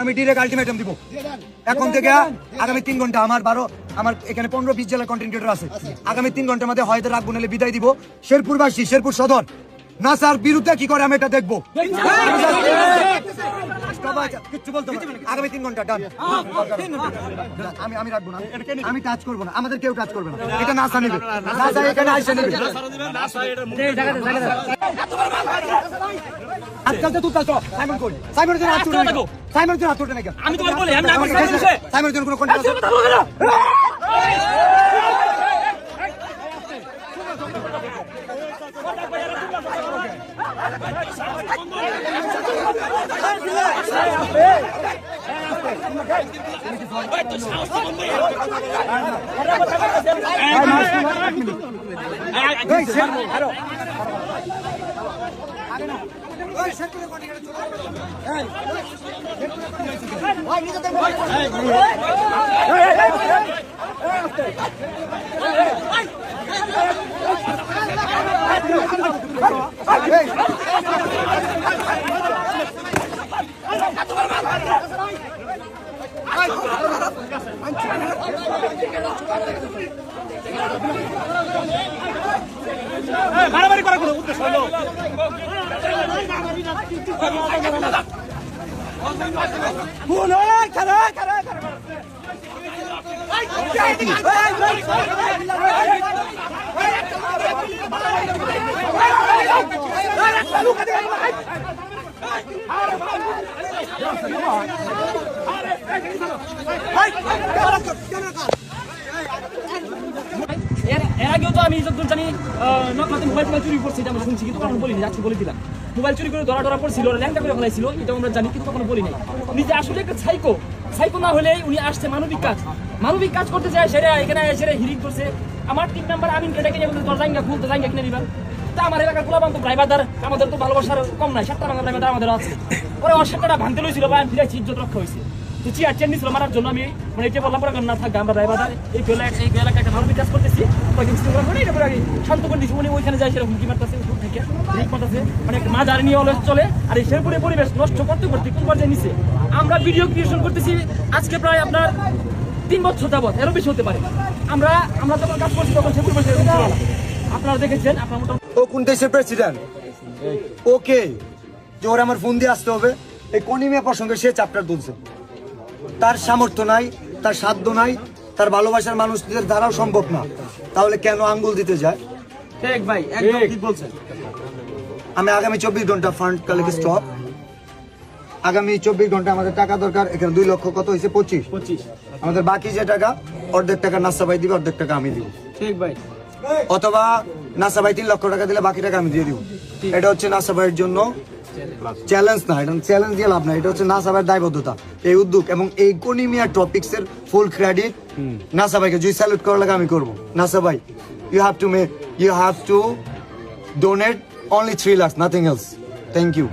আমি direct ultimatum দিব এখন থেকে আগামী 3 ঘন্টা আমার এখানে 15-20 জেলার কন্টেন্ট ক্রিয়েটর আছে। আগামী 3 ঘন্টার মধ্যে হয়তো রাখবো নাহলে বিদায় দিব। শেরপুরবাসী, শেরপুর সদর নাসার বিরুদ্ধে কি করে আমি এটা দেখবো। কিচ্ছু বলতে হবে। আগামী 3 ঘন্টা ডান। আমি রাখবো না, আমি টাচ করবো না, আমাদের কেউ টাচ করবে না। এটা নাসা নেবে, নাসা এখানে আইসা নেবে। আজকাল তো তুই সাইমন কই, সাইমনের জন্য হাত তুলে না, সাইমনের জন্য হাত তুলে না কেন? আমি তোমার বলি আমি না করছি, সাইমনের জন্য কোনো কন্ট্যাক্ট আছে? মারামারি করার কোনো উদ্দেশ্য হলো এর আগেও তো আমি যতদূর জানি মোবাইল চুরি করছে, এটা আমরা শুনছি, কিন্তু কখনো বলিনি। আজকে বলে দিলাম মোবাইল চুরি করে ধরা পড়ছিল, ল্যাংটা করে ফেলাইছিল, এটা আমরা জানি, কিন্তু কখনো বলি নাই। নিজে আসলে একটা সাইকো না হলে উনি আসছে মানবিক কাজ করতে চায়, সেটা এখানে সেটা হিরিং করছে। আমার 3 নাম্বার আমিন কেটে বলতে তোর জায়গা খুলতে জায়গা কিনে নিবার। তা আমার এলাকার গোলাবান্ত ড্রাইভারদার আমাদের তো ভালোবাসার কম নাই, 7টা বাংলা ড্রাইভার আমাদের আছে। পরে আমার 7টা ভাঙতে লইছিল বা আমি ফিরেছি, ইজ্জত রক্ষা হয়েছে। তো চেয়ার নিছিল মারার জন্য আমি মানে এটা বললাম পরে না থাকবে, আমরা ড্রাইভারদার এই এলাকায় একটা মানবিক কাজ করতেছি, শান্ত করে দিচ্ছি। উনি ওইখানে যায় সেরকম হুমকি মারতেছে, উপর থেকে রিক মারতেছে, মানে একটা মাঝারি নিয়ে অলস চলে। আর এই শেরপুরের পরিবেশ নষ্ট করতে কি পর্যায়ে নিচ্ছে। আমরা ভিডিও ক্রিয়েশন করতেছি আজকে প্রায় আপনার 3 বছর যাবত, এরও বেশি হতে পারে। আমরা যখন কাজ করছি তখন শেরপুর আপনারা দেখেছেন। আপনার মোটামুটি ও কোন দেশের প্রেসিডেন্ট? ওকে যে ওর আমার ফোন দিয়ে আসতে হবে, এই কনিমিয়া প্রসঙ্গে সে চ্যাপ্টার তুলছে। তার সামর্থ্য নাই, তার সাধ্য নাই, তার ভালোবাসার মানুষদের দ্বারাও সম্ভব না, তাহলে কেন আঙ্গুল দিতে যায়? ঠিক ভাই, একদম ঠিক বলছেন। আমি আগামী 24 ঘন্টা ফান্ড কালেক্ট স্টপ। আগামী 24 ঘন্টা আমাদের টাকা দরকার। এখানে 2 লক্ষ কত হয়েছে? 25। আমাদের বাকি যে টাকা, অর্ধেক টাকা নাসা ভাই দিবে, অর্ধেক টাকা আমি দিব। ঠিক ভাই। অথবা নাসা ভাই 3 লক্ষ টাকা দিলে বাকি টাকা আমি দিয়ে দিব। এটা হচ্ছে নাসা ভাইয়ের জন্য চ্যালেঞ্জ না, এটা চ্যালেঞ্জ দিয়ে লাভ না, এটা হচ্ছে নাসা ভাইয়ের দায়বদ্ধতা, এই উদ্যোগ এবং এই কোনিমিয়া টপিক্স এর ফুল ক্রেডিট নাসা ভাইকে। যদি স্যালুট করার লাগে আমি করবো। নাসা ভাই, you have to donate only 3 lakhs, nothing else. Thank you.